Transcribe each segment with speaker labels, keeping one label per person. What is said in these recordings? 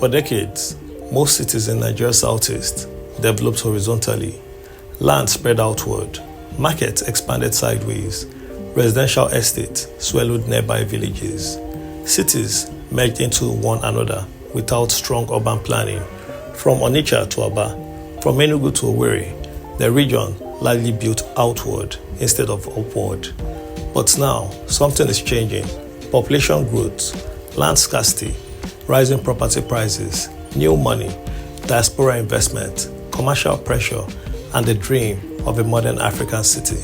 Speaker 1: For decades, most cities in Nigeria's southeast developed horizontally. Land spread outward, markets expanded sideways, residential estates swallowed nearby villages. Cities merged into one another without strong urban planning. From Onitsha to Aba, from Enugu to Owerri, the region largely built outward instead of upward. But now, something is changing. Population growth, land scarcity, rising property prices, new money, diaspora investment, commercial pressure, and the dream of a modern African city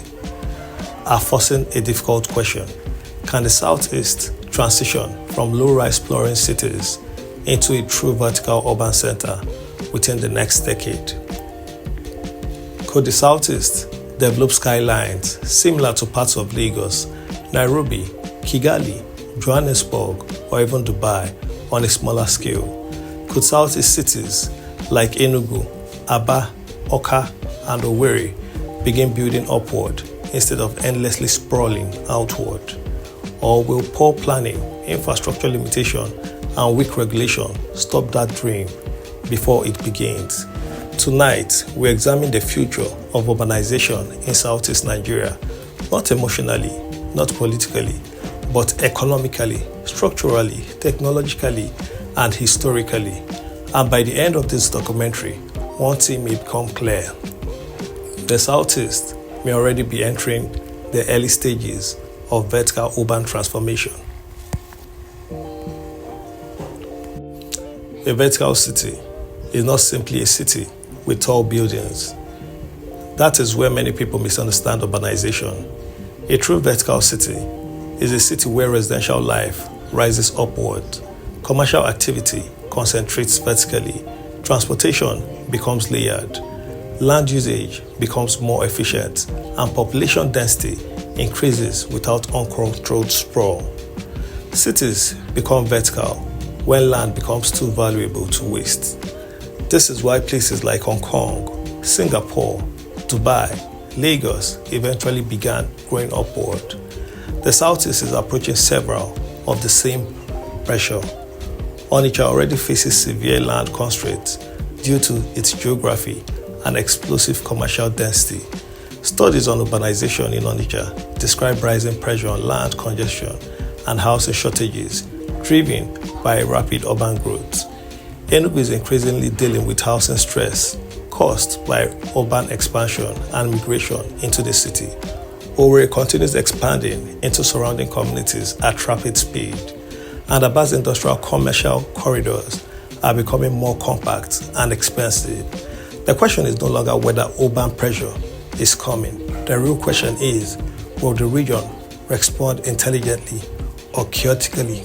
Speaker 1: are forcing a difficult question. Can the Southeast transition from low-rise sprawling cities into a true vertical urban center within the next decade? Could the Southeast develop skylines similar to parts of Lagos, Nairobi, Kigali, Johannesburg, or even Dubai on a smaller scale? Could Southeast cities like Enugu, Aba, Awka, and Owerri begin building upward instead of endlessly sprawling outward? Or will poor planning, infrastructure limitation, and weak regulation stop that dream before it begins? Tonight, we examine the future of urbanization in Southeast Nigeria, not emotionally, not politically, but economically, structurally, technologically, and historically. And by the end of this documentary, one thing may become clear. The Southeast may already be entering the early stages of vertical urban transformation. A vertical city is not simply a city with tall buildings. That is where many people misunderstand urbanization. A true vertical city is a city where residential life rises upward, commercial activity concentrates vertically, transportation becomes layered, land usage becomes more efficient, and population density increases without uncontrolled sprawl. Cities become vertical when land becomes too valuable to waste. This is why places like Hong Kong, Singapore, Dubai, Lagos eventually began growing upward. The Southeast is approaching several of the same pressure. Onitsha already faces severe land constraints due to its geography and explosive commercial density. Studies on urbanization in Onitsha describe rising pressure on land congestion and housing shortages driven by rapid urban growth. Enugu is increasingly dealing with housing stress caused by urban expansion and migration into the city. Owerri continues expanding into surrounding communities at rapid speed, and Aba's industrial commercial corridors are becoming more compact and expensive. The question is no longer whether urban pressure is coming. The real question is, will the region respond intelligently or chaotically?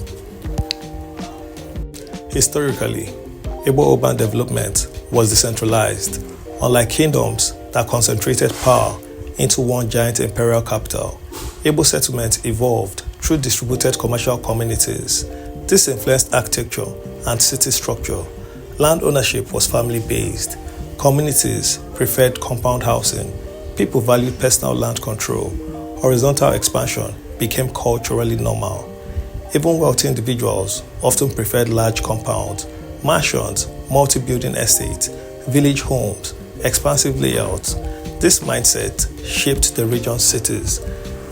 Speaker 1: Historically, Igbo urban development was decentralized. Unlike kingdoms that concentrated power into one giant imperial capital, Igbo settlement evolved through distributed commercial communities. This influenced architecture and city structure. Land ownership was family-based. Communities preferred compound housing. People valued personal land control. Horizontal expansion became culturally normal. Even wealthy individuals often preferred large compounds, mansions, multi-building estates, village homes, expansive layouts. This mindset shaped the region's cities.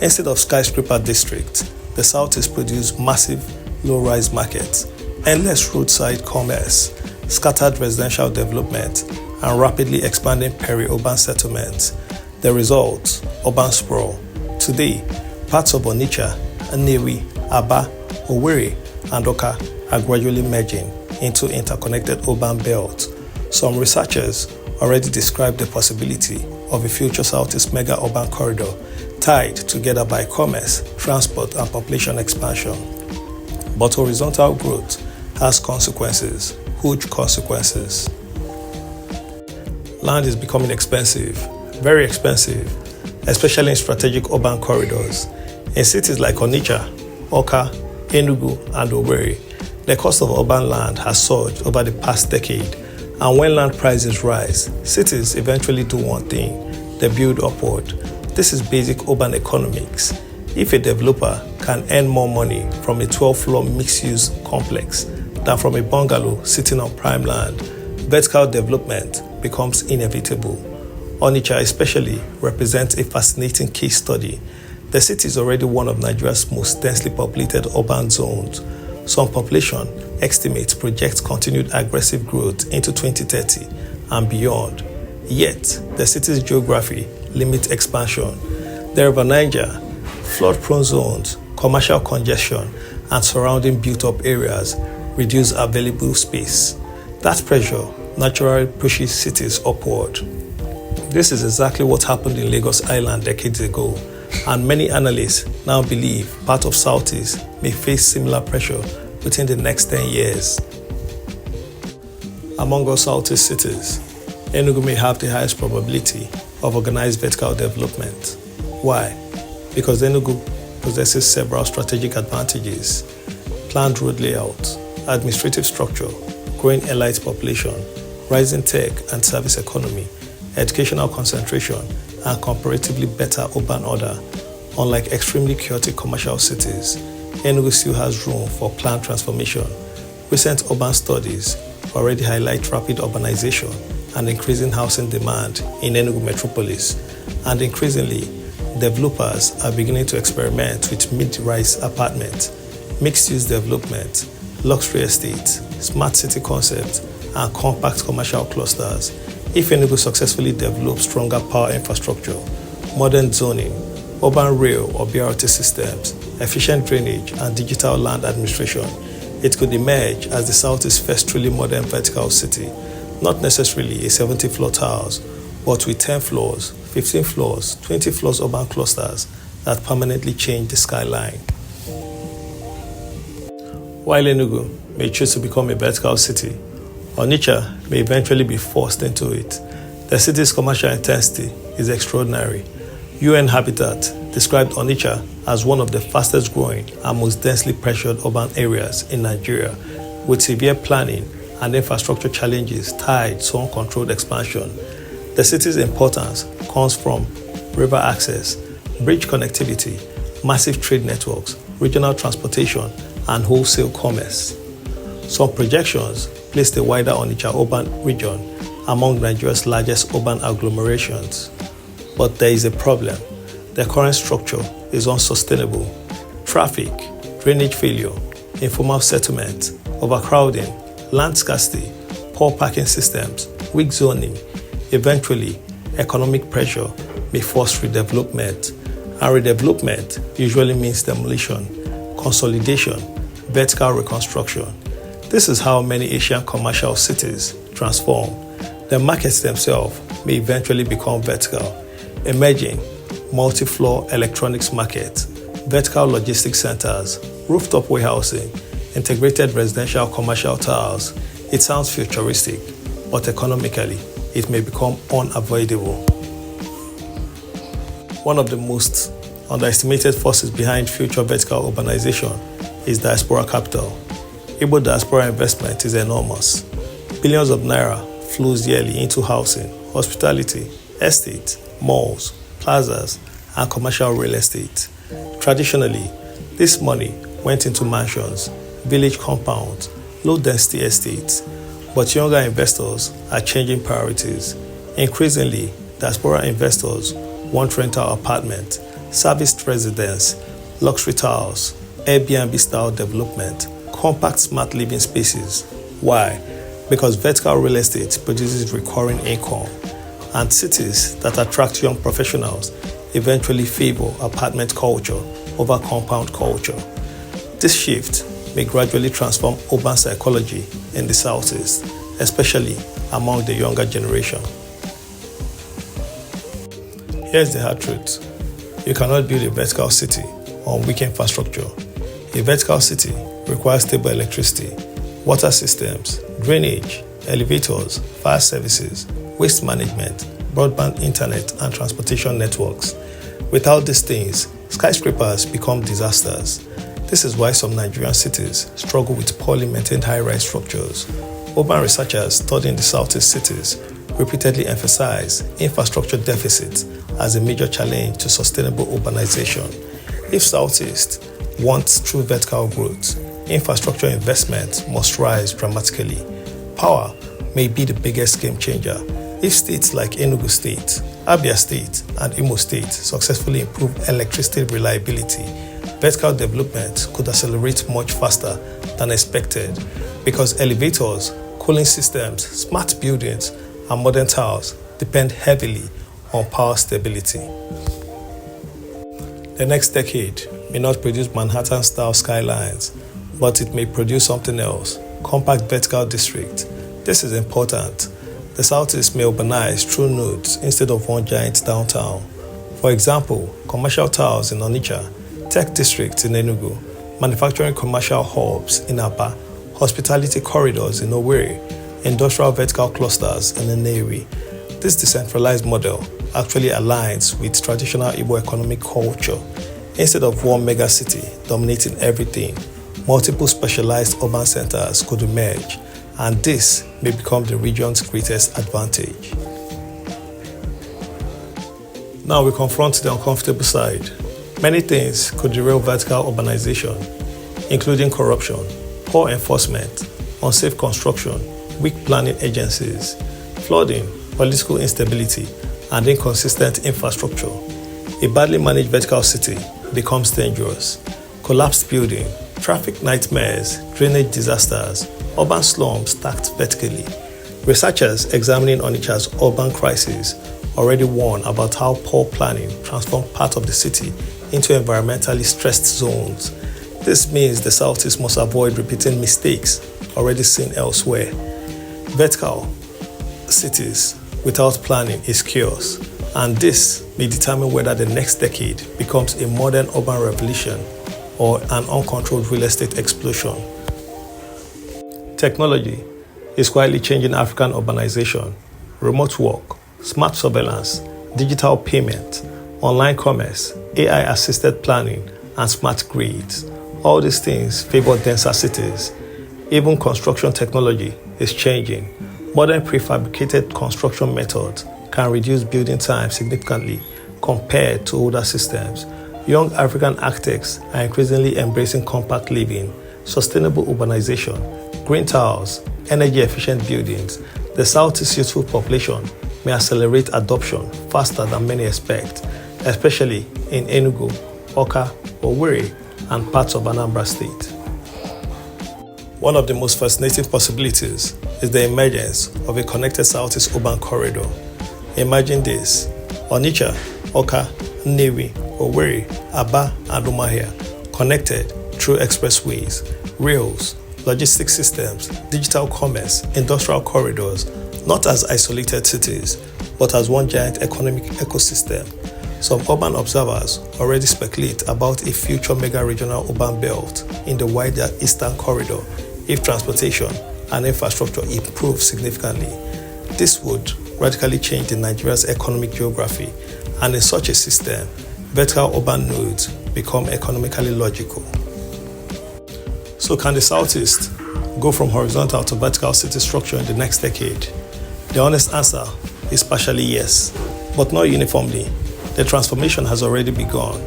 Speaker 1: Instead of skyscraper districts, the Southeast produced massive low-rise markets, endless roadside commerce, scattered residential development, and rapidly expanding peri-urban settlements. The result, urban sprawl. Today, parts of Onitsha, Nnewi, Aba, Owerri, and Awka are gradually merging into interconnected urban belts. Some researchers already describe the possibility of a future Southeast mega urban corridor tied together by commerce, transport, and population expansion. But horizontal growth has consequences, huge consequences. Land is becoming expensive, very expensive, especially in strategic urban corridors. In cities like Onitsha, Awka, Enugu, and Owerri, the cost of urban land has surged over the past decade, and when land prices rise, cities eventually do one thing: they build upward. This is basic urban economics. If a developer can earn more money from a 12-floor mixed-use complex than from a bungalow sitting on prime land, vertical development becomes inevitable. Onitsha especially represents a fascinating case study. The city is already one of Nigeria's most densely populated urban zones. Some population estimates project continued aggressive growth into 2030 and beyond. Yet, the city's geography limits expansion. The River Niger, flood-prone zones, commercial congestion, and surrounding built-up areas reduce available space. That pressure naturally pushes cities upward. This is exactly what happened in Lagos Island decades ago, and many analysts now believe part of Southeast may face similar pressure within the next 10 years. Among all Southeast cities, Enugu may have the highest probability of organized vertical development. Why? Because Enugu possesses several strategic advantages: planned road layout, administrative structure, growing elite population, rising tech and service economy, educational concentration, and comparatively better urban order. Unlike extremely chaotic commercial cities, Enugu still has room for planned transformation. Recent urban studies already highlight rapid urbanization and increasing housing demand in Enugu metropolis, and increasingly, developers are beginning to experiment with mid-rise apartments, mixed-use development, luxury estates, smart city concepts, and compact commercial clusters. If Enugu successfully develops stronger power infrastructure, modern zoning, urban rail or BRT systems, efficient drainage, and digital land administration, it could emerge as the South's first truly modern vertical city, not necessarily a 70-floor house, but with 10 floors, 15 floors, 20 floors urban clusters that permanently change the skyline. While Enugu may choose to become a vertical city, Onitsha may eventually be forced into it. The city's commercial intensity is extraordinary. UN Habitat described Onitsha as one of the fastest growing and most densely pressured urban areas in Nigeria, with severe planning and infrastructure challenges tied to uncontrolled expansion. The city's importance comes from river access, bridge connectivity, massive trade networks, regional transportation, and wholesale commerce. Some projections place the wider Onitsha urban region among Nigeria's largest urban agglomerations. But there is a problem. The current structure is unsustainable. Traffic, drainage failure, informal settlement, overcrowding, land scarcity, poor parking systems, weak zoning. Eventually, economic pressure may force redevelopment, and redevelopment usually means demolition, consolidation, vertical reconstruction. This is how many Asian commercial cities transform. The markets themselves may eventually become vertical, emerging multi-floor electronics markets, vertical logistics centers, rooftop warehousing, integrated residential commercial towers. It sounds futuristic, but economically, it may become unavoidable. One of the most underestimated forces behind future vertical urbanization is diaspora capital. Igbo diaspora investment is enormous. Billions of naira flows yearly into housing, hospitality, estate, malls, plazas, and commercial real estate. Traditionally, this money went into mansions, village compounds, low-density estates, but younger investors are changing priorities. Increasingly, diaspora investors want rental apartment, serviced residence, luxury towers, Airbnb-style development, compact smart living spaces. Why? Because vertical real estate produces recurring income, and cities that attract young professionals eventually favor apartment culture over compound culture. This shift may gradually transform urban psychology in the Southeast, especially among the younger generation. Here's the hard truth. You cannot build a vertical city on weak infrastructure. A vertical city requires stable electricity, water systems, drainage, elevators, fire services, waste management, broadband internet, and transportation networks. Without these things, skyscrapers become disasters. This is why some Nigerian cities struggle with poorly maintained high-rise structures. Urban researchers studying the Southeast cities repeatedly emphasize infrastructure deficits as a major challenge to sustainable urbanization. If Southeast wants true vertical growth, infrastructure investment must rise dramatically. Power may be the biggest game changer. If states like Enugu State, Abia State, and Imo State successfully improve electricity reliability, vertical development could accelerate much faster than expected because elevators, cooling systems, smart buildings, and modern towers depend heavily on power stability. The next decade may not produce Manhattan-style skylines, but it may produce something else, compact vertical district. This is important. The Southeast may urbanize through nodes instead of one giant downtown. For example, commercial towers in Onitsha, tech districts in Enugu, manufacturing commercial hubs in Awka, hospitality corridors in Owerri, industrial vertical clusters in Nnewi. This decentralized model actually aligns with traditional Igbo economic culture. Instead of one mega city dominating everything, multiple specialized urban centers could emerge, and this may become the region's greatest advantage. Now we confront the uncomfortable side. Many things could derail vertical urbanization, including corruption, poor enforcement, unsafe construction, weak planning agencies, flooding, political instability, and inconsistent infrastructure. A badly managed vertical city becomes dangerous. Collapsed building, traffic nightmares, drainage disasters, urban slums stacked vertically. Researchers examining Onitsha's urban crisis already warn about how poor planning transformed part of the city into environmentally stressed zones. This means the Southeast must avoid repeating mistakes already seen elsewhere. Vertical cities without planning is chaos, and this may determine whether the next decade becomes a modern urban revolution or an uncontrolled real estate explosion. Technology is quietly changing African urbanization. Remote work, smart surveillance, digital payment, online commerce, AI-assisted planning, and smart grids. All these things favor denser cities. Even construction technology is changing. Modern prefabricated construction methods can reduce building time significantly compared to older systems. Young African architects are increasingly embracing compact living, sustainable urbanization, green towers, energy-efficient buildings. The Southeast's youthful population may accelerate adoption faster than many expect, especially in Enugu, Awka, Owerri, and parts of Anambra State. One of the most fascinating possibilities is the emergence of a connected Southeast urban corridor. Imagine this: Onitsha, Awka, Nnewi, Owerri, Aba, and Umuahia connected through expressways, rails, logistics systems, digital commerce, industrial corridors, not as isolated cities, but as one giant economic ecosystem. Some urban observers already speculate about a future mega-regional urban belt in the wider Eastern Corridor if transportation and infrastructure improve significantly. This would radically change Nigeria's economic geography, and in such a system, vertical urban nodes become economically logical. So can the Southeast go from horizontal to vertical city structure in the next decade? The honest answer is partially yes, but not uniformly. The transformation has already begun.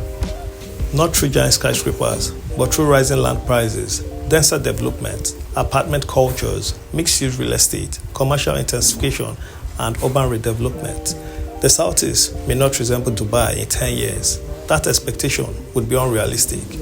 Speaker 1: Not through giant skyscrapers, but through rising land prices, denser development, apartment cultures, mixed-use real estate, commercial intensification, and urban redevelopment. The Southeast may not resemble Dubai in 10 years. That expectation would be unrealistic.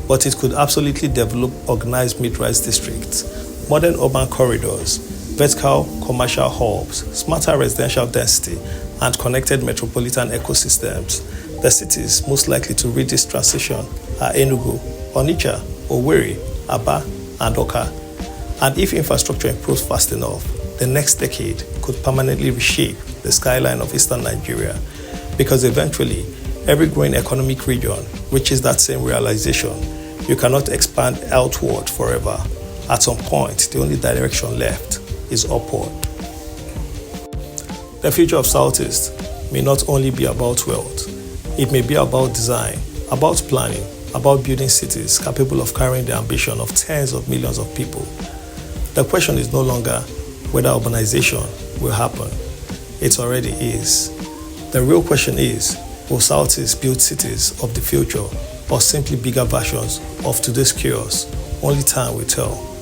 Speaker 1: But it could absolutely develop organized mid-rise districts, modern urban corridors, vertical commercial hubs, smarter residential density, and connected metropolitan ecosystems. The cities most likely to reach this transition are Enugu, Onitsha, Owerri, Aba, and Awka. And if infrastructure improves fast enough, the next decade could permanently reshape the skyline of eastern Nigeria, because eventually every growing economic region reaches that same realization: you cannot expand outward forever. At some point, the only direction left is upward. The future of Southeast may not only be about wealth. It may be about design, about planning, about building cities capable of carrying the ambition of tens of millions of people. The question is no longer whether urbanization will happen. It already is. The real question is, will Southeast build cities of the future, or simply bigger versions of today's chaos, Only time will tell.